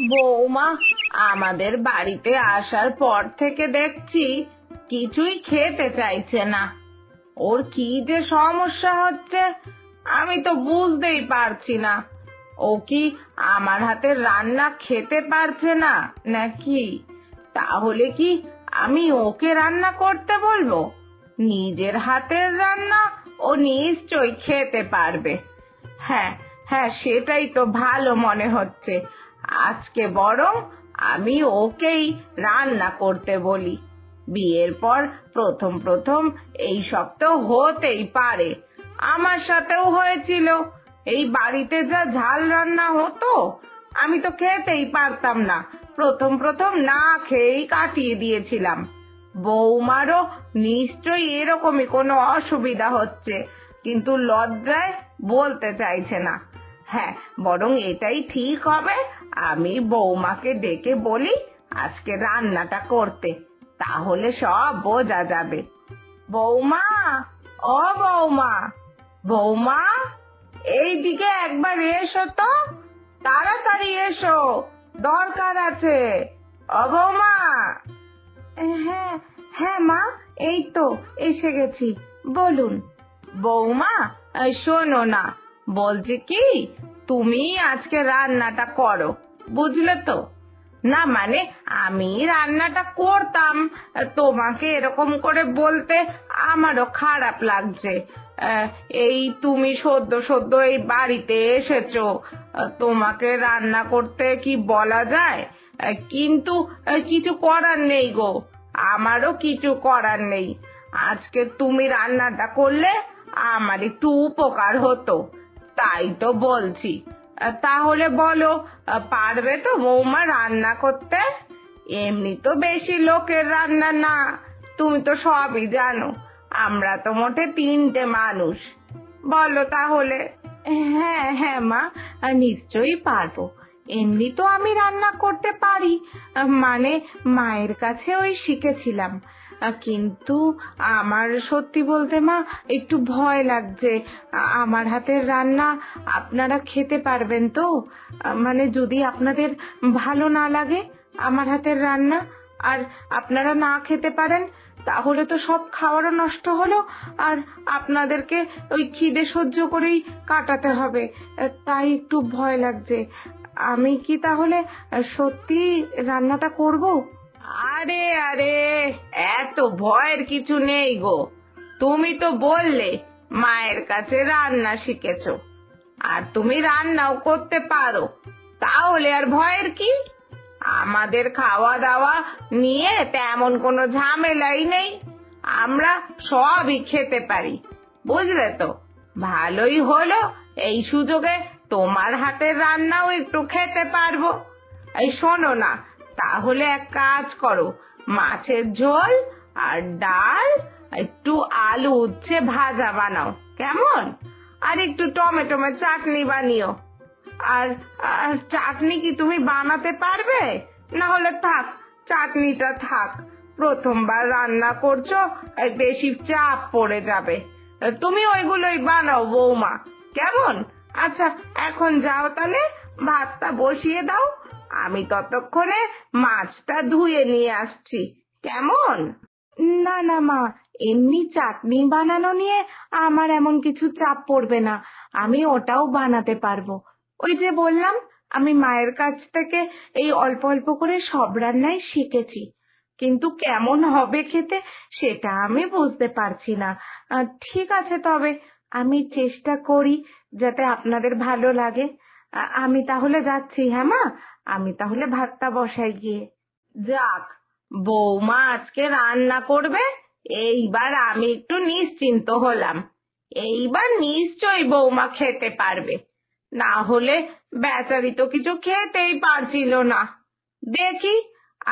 বৌমা আমাদের বাড়িতে আসার পর থেকে দেখছি কিছুই খেতে চাইছে না। ওর কি যে সমস্যা হচ্ছে আমি তো বুঝতেই পারছি না। ও কি আমার হাতের রান্না খেতে পারছে না নাকি? তাহলে কি আমি ওকে রান্না করতে বলবো? নিজের হাতের রান্না ও নিশ্চয়ই খেতে পারবে। হ্যাঁ, হ্যাঁ, সেটাই তো ভালো মনে হচ্ছে। আজকে বরং আমি ওকেই রান্না করতে বলি। বিয়ের পর প্রথম প্রথম এই সব তো হতেই পারে। আমার সাথেও হয়েছিল। এই বাড়িতে যা ঝাল রান্না হতো আমি তো খেতেই পারতাম না। প্রথম প্রথম না খেয়েই কাটিয়ে দিয়েছিলাম। বৌমারও নিশ্চয়ই এরকমই কোনো অসুবিধা হচ্ছে, কিন্তু লজ্জায় বলতে চাইছে না। হ্যাঁ, বরং এটাই ঠিক হবে, আমি বৌমাকে ডেকে বলি আজকে রান্নাটা করতে, তাহলে সব বোঝা যাবে। বৌমা, ও বৌমা, বৌমা, এইদিকে একবার এসো তো, তাড়াতাড়ি এসো, দরকার আছে। ও বৌমা। হ্যাঁ, হ্যাঁ মা, এই তো এসে গেছি, বলুন। বৌমা, শোনো না, বলছি কি, তুমি আজকে রান্নাটা করো, বুঝলে তো? না মানে আমি রান্নাটা করতাম, তোমাকে এরকম করে বলতে আমারও খারাপ লাগছে। এই তুমি সদ্য সদ্য এই বাড়িতে এসেছো, তোমাকে রান্না করতে কি বলা যায়? কিন্তু কিছু করার নেই গো, আমারও কিছু করার নেই। আজকে তুমি রান্নাটা করলে আমার একটু উপকার হতো, তাই তো বলছি। তাহলে বলো, পারবে তো বৌমা রান্না করতে? এমনি তো বেশি লোকের রান্না না, তুমি তো সবই জানো। আমরা তো মোটে 3টে মানুষ। বলো তাহলে। হ্যাঁ, হ্যাঁ মা, নিশ্চয়ই পারবো। এমনি তো আমি রান্না করতে পারি, মানে মায়ের কাছে ওই শিখেছিলাম। কিন্তু আমার সত্যি বলতে মা একটু ভয় লাগছে। আমার হাতের রান্না আপনারা খেতে পারবেন তো? মানে যদি আপনাদের ভালো না লাগে আমার হাতের রান্না, আর আপনারা না খেতে পারেন, তাহলে তো সব খাওয়ারও নষ্ট হলো, আর আপনাদেরকে ওই খিদে সহ্য করেই কাটাতে হবে। তাই একটু ভয় লাগছে। আমি কি তাহলে সত্যি রান্নাটা করব? আরে আরে, এত ভয়ের কিছু নেই গো। তুমি তো বললে মায়ের কাছে রান্না শিখেছো, আর তুমি রান্নাও করতে পারো, তাহলে আর ভয়ের কি? আমাদের খাওয়া দাওয়া নিয়ে তেমন কোনো ঝামেলাই নেই, আমরা সবই খেতে পারি, বুঝলে তো? ভালোই হলো, এই সুযোগে তোমার হাতের রান্নাও একটু খেতে পারবো। এই শোনো না, তাহলে এক কাজ করো, মাছের ঝোল আর ডাল, একটু আলু উচ্ছে ভাজা বানাও, কেমন? আর একটু টমেটোমের চাটনি বানিও। আর আর চাটনি কি তুমি বানাতে পারবে? না হলে থাক, চাটনিটা থাক। প্রথমবার রান্না করছো, বেশি চাপ পড়ে যাবে। তুমি ওইগুলোই বানাও বৌমা, কেমন? আচ্ছা, এখন যাও তাহলে, ভাতটা বসিয়ে দাও, আমি ততক্ষণে মাছটা ধুয়ে নিয়ে আসছি, কেমন? না না মা, এমনি চাটনি বানানো নিয়ে আমার এমন কিছু চাপ পড়বে না, আমি ওটাও বানাতে পারবো। ওই যে বললাম, আমি মায়ের কাছ থেকে এই অল্প অল্প করে সব রান্নাই শিখেছি, কিন্তু কেমন হবে খেতে সেটা আমি বুঝতে পারছি না। ঠিক আছে, তবে আমি চেষ্টা করি যাতে আপনাদের ভালো লাগে। আমি তাহলে যাচ্ছি, হ্যাঁ মা, আমি তাহলে ভাতটা বসাই গিয়ে। যাক, বৌমা আজকে রান্না করবে, এইবার আমি একটু নিশ্চিন্ত হলাম। এইবার নিশ্চয়ই বৌমা খেতে পারবে, না হলে বেচারি তো কিছু খেতেই পারছিল না। দেখি,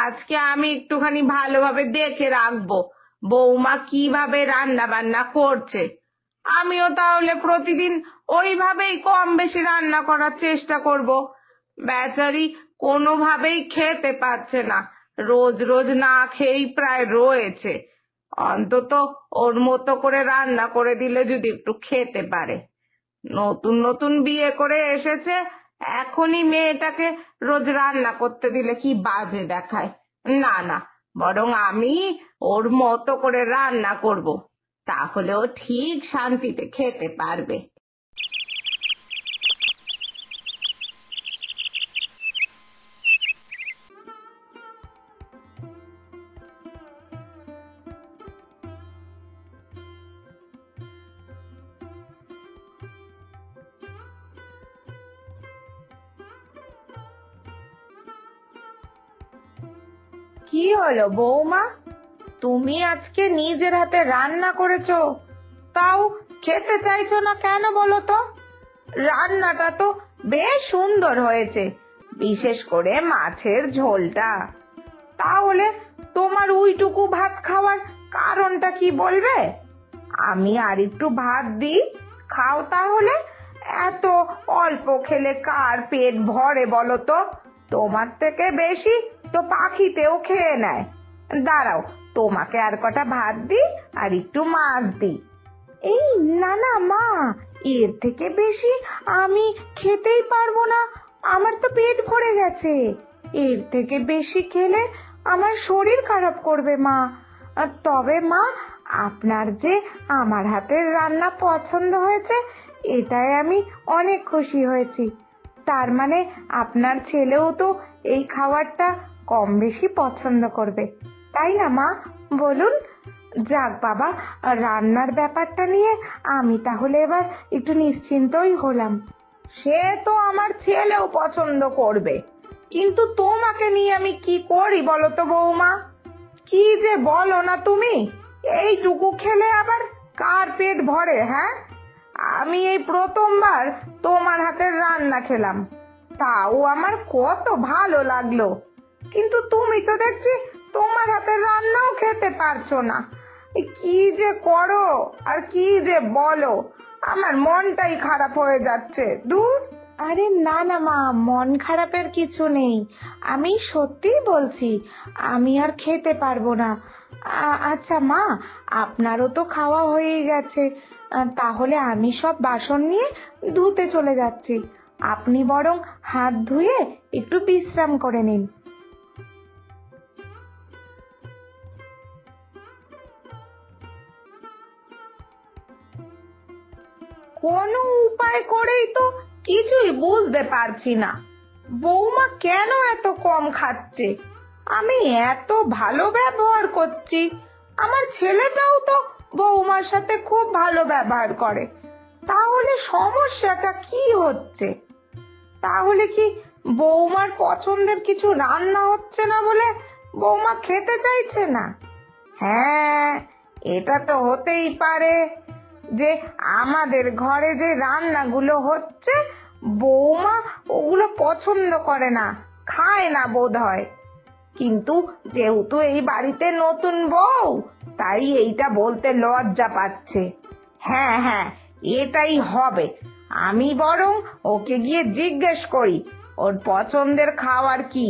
আজকে আমি একটুখানি ভালোভাবে দেখে রাখবো বৌমা কিভাবে রান্না বান্না করছে। আমিও তাহলে প্রতিদিন ওইভাবেই কম বেশি রান্না করার চেষ্টা করব। বেচারি কোনোভাবেই খেতে পাচ্ছে না, রোজ রোজ না খেয়েই প্রায় রয়েছে। অন্তত ওর মতো করে রান্না করে দিলে যদি একটু খেতে পারে। নতুন নতুন বিয়ে করে এসেছে, এখনই মেয়েটাকে রোজ রান্না করতে দিলে কি বাজে দেখায়। না না, বরং আমি ওর মতো করে রান্না করব, তাহলে ও ঠিক শান্তিতে খেতে পারবে। কি হলো বৌমা, তুমি আজকে নিজের হাতে রান্না করেছো, তাও খেতে চাইছো না কেন বলো তো? রান্নাটা তো বেশ সুন্দর হয়েছে, বিশেষ করে মাছের ঝোলটা। তাহলে তোমার ওইটুকু ভাত খাওয়ার কারণটা কি বলবে? আমি আর একটু ভাত দিই, খাও তাহলে। এত অল্প খেলে কার পেট ভরে বলো তো? তোমার থেকে বেশি তো পাখিতেও খেয়ে নেয়। দাঁড়াও, তোমাকে আর কটা ভাত দিই আর একটু মাছ দিই। এই না না মা, এর থেকে বেশি আমি খেতেই পারবো না, আমার তো পেট ভরে গেছে। এর থেকে বেশি খেলে আমার শরীর খারাপ করবে মা। তবে মা, আপনার যে আমার হাতের রান্না পছন্দ হয়েছে, এটাই আমি অনেক খুশি হয়েছি। তার মানে আপনার ছেলেও তো এই খাবারটা কম বেশি পছন্দ করবে, তাই না মা? বলুন। যাক বাবা, রান্নার ব্যাপারটা নিয়ে আমি তাহলে এবার একটু নিশ্চিন্তই হলাম। সে তো আমার ছেলেও পছন্দ করবে, কিন্তু তোমাকে নিয়ে আমি কি করি বলো তো বৌমা? কি যে বলো না তুমি, এইটুকু খেলে আবার কার পেট ভরে? হ্যাঁ, আমি এই প্রথমবার তোমার হাতের রান্না খেলাম, তাও আমার কত ভালো লাগলো। কিন্তু তুমি তো দেখছি তোমার হাতের রান্নাও খেতে পারছো না। কি যে করো আর কি যে বলো, আমার মনটাই খারাপ হয়ে যাচ্ছে। দূর। আরে না না মা, মন খারাপের কিছু নেই, আমি সত্যিই বলছি আমি আর খেতে পারবো না। আচ্ছা মা, আপনারও তো খাওয়া হয়ে গেছে, তাহলে আমি সব বাসন নিয়ে ধুতে চলে যাচ্ছি। আপনি বরং হাত ধুয়ে একটু বিশ্রাম করে নিন। কোনো উপায় করেই তো কিছুই বুঝতে পারছি না, বৌমা কেন এত কম খাচ্ছে? আমি এত ভালো ব্যবহার করছি, আমার ছেলেটাও তো বৌমার সাথে খুব ভালো ব্যবহার করে, তাহলে সমস্যাটা কি হচ্ছে? তাহলে কি বৌমার পছন্দের কিছু রান্না হচ্ছে না বলে বৌমা খেতে চাইছে না? হ্যাঁ, এটা তো হতেই পারে যে আমাদের ঘরে যে রান্নাগুলো হচ্ছে বৌমা ওগুলো পছন্দ করে না, খায় না বোধ হয়। কিন্তু যেহেতু এই বাড়িতে নতুন বউ, তাই এইটা বলতে লজ্জা পাচ্ছে। হ্যাঁ হ্যাঁ, এটাই হবে। আমি বরং ওকে গিয়ে জিজ্ঞেস করি ওর পছন্দের খাবার কি,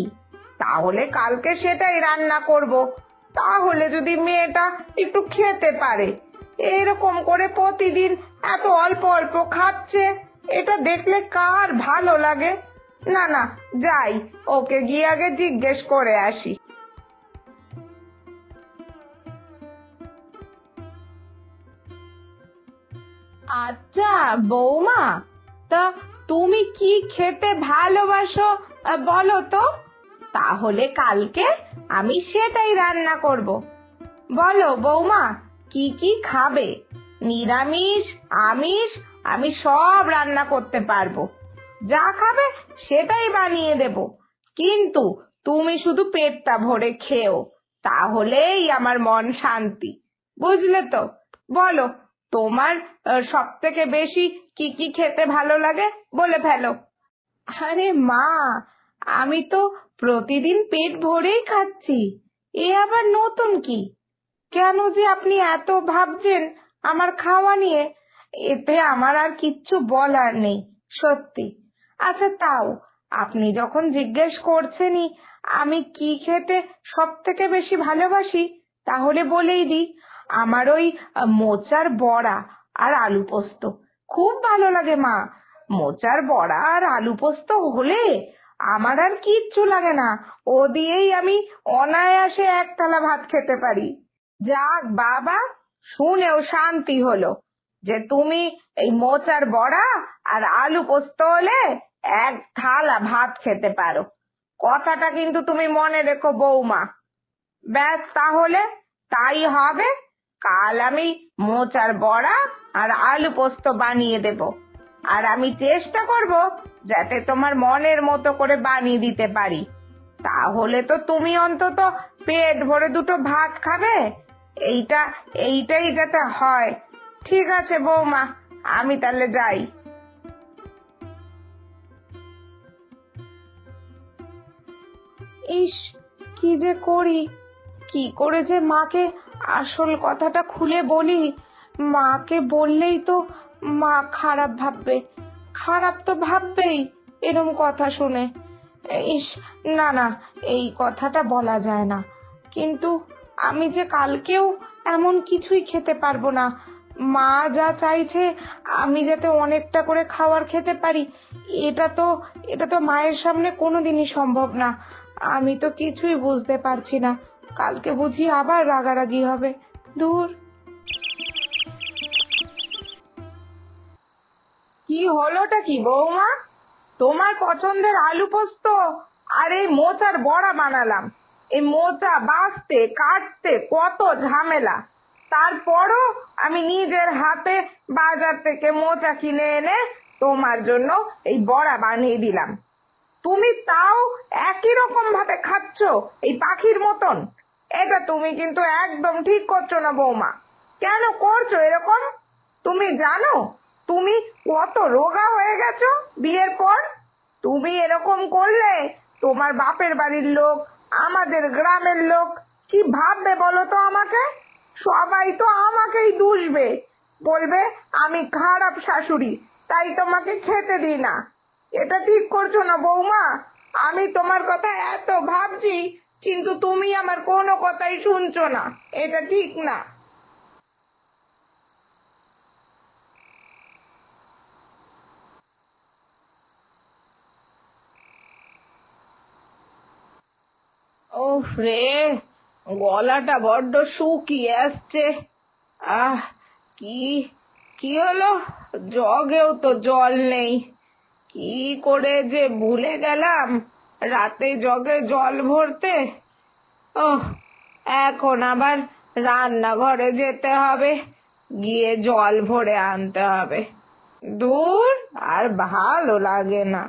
তাহলে কালকে সেটাই রান্না করব। তাহলে যদি মেয়েটা একটু খেতে পারে। এরকম করে প্রতিদিন এত অল্প অল্প খাচ্ছে, এটা দেখলে কার ভালো লাগে? না না, যাই, ওকে গিয়ে আগে জিজ্ঞেস করে আসি। আচ্ছা বৌমা, তা তুমি কি খেতে ভালোবাসো বলো তো, তাহলে কালকে আমি সেটাই রান্না করব। বলো বৌমা, কি কি খাবে? নিরামিষ, আমিষ, আমি সব রান্না করতে পারবো। যা খাবে সেটাই বানিয়ে দেব, কিন্তু তুমি শুধু পেটটা ভরে খেও, তাহলেই আমার মন শান্তি। বুঝলে তো? বলো, তোমার সব থেকে বেশি কি কি খেতে ভালো লাগে বলে ফেলো। আরে মা, আমি তো প্রতিদিন পেট ভরেই খাচ্ছি, এ আবার নতুন কি? কেন যে আপনি এত ভাবছেন আমার খাওয়া নিয়ে, এতে আমার আর কিচ্ছু বলার নেই, সত্যি। আচ্ছা তাও আপনি যখন জিজ্ঞেস করছেনই আমি কি খেতে সব থেকে বেশি ভালোবাসি, তাহলে বলেই দিই, আমার ওই মোচার বড়া আর আলু পোস্ত খুব ভালো লাগে মা। মোচার বড়া আর আলু পোস্ত হলে আমার আর কিচ্ছু লাগে না। ও দিয়েই আমি অনায়াসে এক থালা ভাত খেতে পারি। যাক বাবা, শুনেও শান্তি হলো যে তুমি এই মোচার বড়া আর আলু পোস্ত হলে এক থালা ভাত খেতে পারো। কথাটা কিন্তু তুমি মনে রেখো বৌমা। ব্যাস, তাহলে তাই হবে। কাল আমি মোচার বড়া আর আলু পোস্ত বানিয়ে দেব, আর আমি চেষ্টা করব যাতে তোমার মনের মতো করে বানিয়ে দিতে পারি। তাহলে তো তুমি অন্তত পেট ভরে দুটো ভাত খাবে। এইটাই যাতে হয়। ঠিক আছে বৌমা, আমি তাহলে যাই। ইস, কি যে করি, কি করে যে মাকে আসল কথাটা খুলে বলি। মাকে বললেই তো মা খারাপ ভাববে। খারাপ তো ভাববেই এরম কথা শুনে। ইস, না না, এই কথাটা বলা যায় না। কিন্তু আমি যে কালকেও এমন কিছুই খেতে পারবো না। মা যা চাইছে আমি যাতে অনেকটা করে খাবার খেতে পারি, এটা তো মায়ের সামনে কোনোদিনই সম্ভব না। আমি তো কিছুই বুঝতে পারছি না। কালকে বুঝি আবার রাগারাগি হবে। দূর। কি হলোটা কি বৌমা? তোমার পছন্দের আলু পোস্ত আর এই মোচার বড়া বানালাম। এই মোচা বাছতে কাটতে কত ঝামেলা। তারপরও আমি নিজের হাতে বাজার থেকে মোচা কিনে এনে তোমার জন্য এই বড়া বানিয়ে দিলাম। তুমি তাও একই রকম ভাবে খাচ্ছ, এই পাখির মতন। এটা তুমি কিন্তু একদম ঠিক করছো না বৌমা। কেন করছো এরকম? তুমি জানো তুমি কত রোগা হয়ে গেছো বিয়ের পর? তুমি এরকম করলে তোমার বাপের বাড়ির লোক, আমাদের গ্রামের লোক কি ভাববে বলো তো আমাকে? সবাই তো আমাকেই দুষবে, বলবে আমি খারাপ শাশুড়ি, তাই তোমাকে খেতে দিই না। এটা ঠিক করছো না বৌমা। আমি তোমার কথা এত ভাবছি, কিন্তু তুমি আমার কোনো কথাই শুনছো না। এটা ঠিক না। ওফ রে, গলাটা বড্ড শুকিয়ে আসছে। আহ, কি কি হলো? জগেও তো জল নেই। কি করে যে ভুলে গেলাম রাতে জগে জল ভরতে। ওহ, এখন আবার রান্নাঘরে যেতে হবে, গিয়ে জল ভরে আনতে হবে। দূর, আর ভালো লাগে না।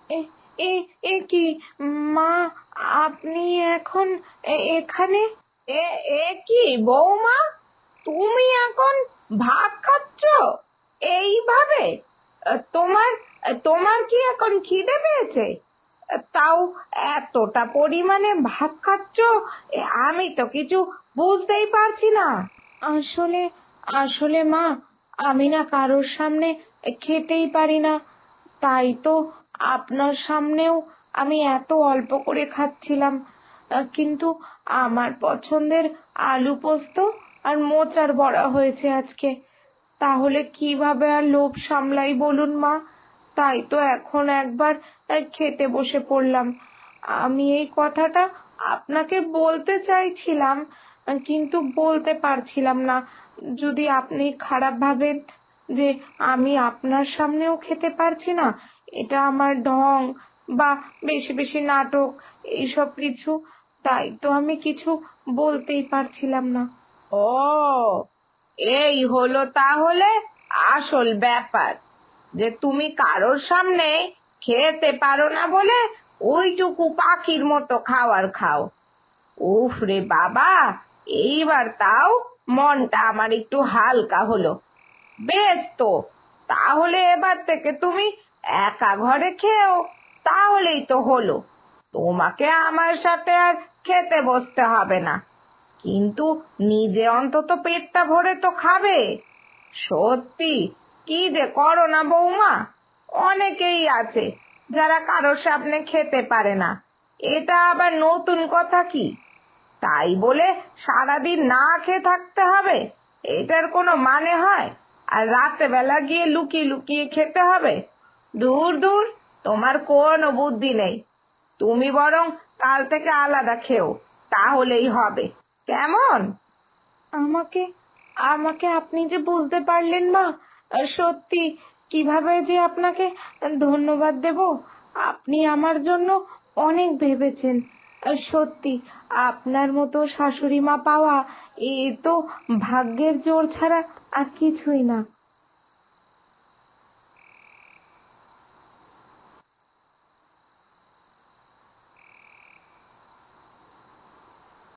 এ এ এ কি মা, আপনি এখন এখানে? এ এ কি বৌমা, তুমি এখন ভাত খাচ্ছ এইভাবে? তোমার তোমার কি এখন খিদে পেয়েছে? তাও এতটা পরিমাণে ভাত খাচ্ছ, আমি তো কিছু বুঝতেই পারছি না। আসলে আসলে মা, আমি না কারোর সামনে খেতেই পারি না। তাই তো আপনার সামনেও আমি এত অল্প করে খাচ্ছিলাম। কিন্তু আমার পছন্দের আলু পোস্ত আর মোচার বড়া হয়েছে আজকে। তাহলে কিভাবে আর লোভ সামলাই বলুন মা? তাই তো এখন একবার খেতে বসে পড়লাম। আমি এই কথাটা আপনাকে বলতে চাইছিলাম, কিন্তু বলতে পারছিলাম না। যদি আপনি খারাপ ভাবেন যে আমি আপনার সামনেও খেতে পারছি না, এটা আমার ঢং বা বেশি বেশি নাটক এইসব কিছু, তাই তো আমি কিছু বলতেই পারছিলাম না। ও, এই হলো তাহলে আসল ব্যাপার, যে তুমি কারোর সামনে খেতে পারো না বলে ওইটুকু পাখির মতো খাবার খাও। উফ রে বাবা, এইবার তাও মনটা আমার একটু হালকা হলো। বেশ তো, তাহলে এবার থেকে তুমি একা ঘরে খেও, তাহলেই তো হলো। তোমাকে আমার সাথে আর খেতে বসতে হবে না, কিন্তু নিজে অন্তত পেটটা ভরে তো খাবে। সত্যি কি যে করো না বৌমা। অনেকেই আছে যারা কারোর সামনে খেতে পারে না। এটা আবার নতুন কথা কি? তাই বলে সারাদিন না খেয়ে থাকতে হবে, এটার কোনো মানে হয়? আর রাতে বেলা গিয়ে লুকিয়ে লুকিয়ে খেতে হবে? দূর দূর, তোমার কোনো বুদ্ধি নেই। তুমি বরং কাল থেকে আলাদা খেও, তাহলেই হবে। কেমন? আমাকে আমাকে আপনি যে বলতে পারলেন মা, সত্যি কিভাবে যে আপনাকে ধন্যবাদ দেব। আপনি আমার জন্য অনেক ভেবেছেন। সত্যি আপনার মতো শাশুড়ি মা পাওয়া এ তো ভাগ্যের জোর ছাড়া আর কিছুই না।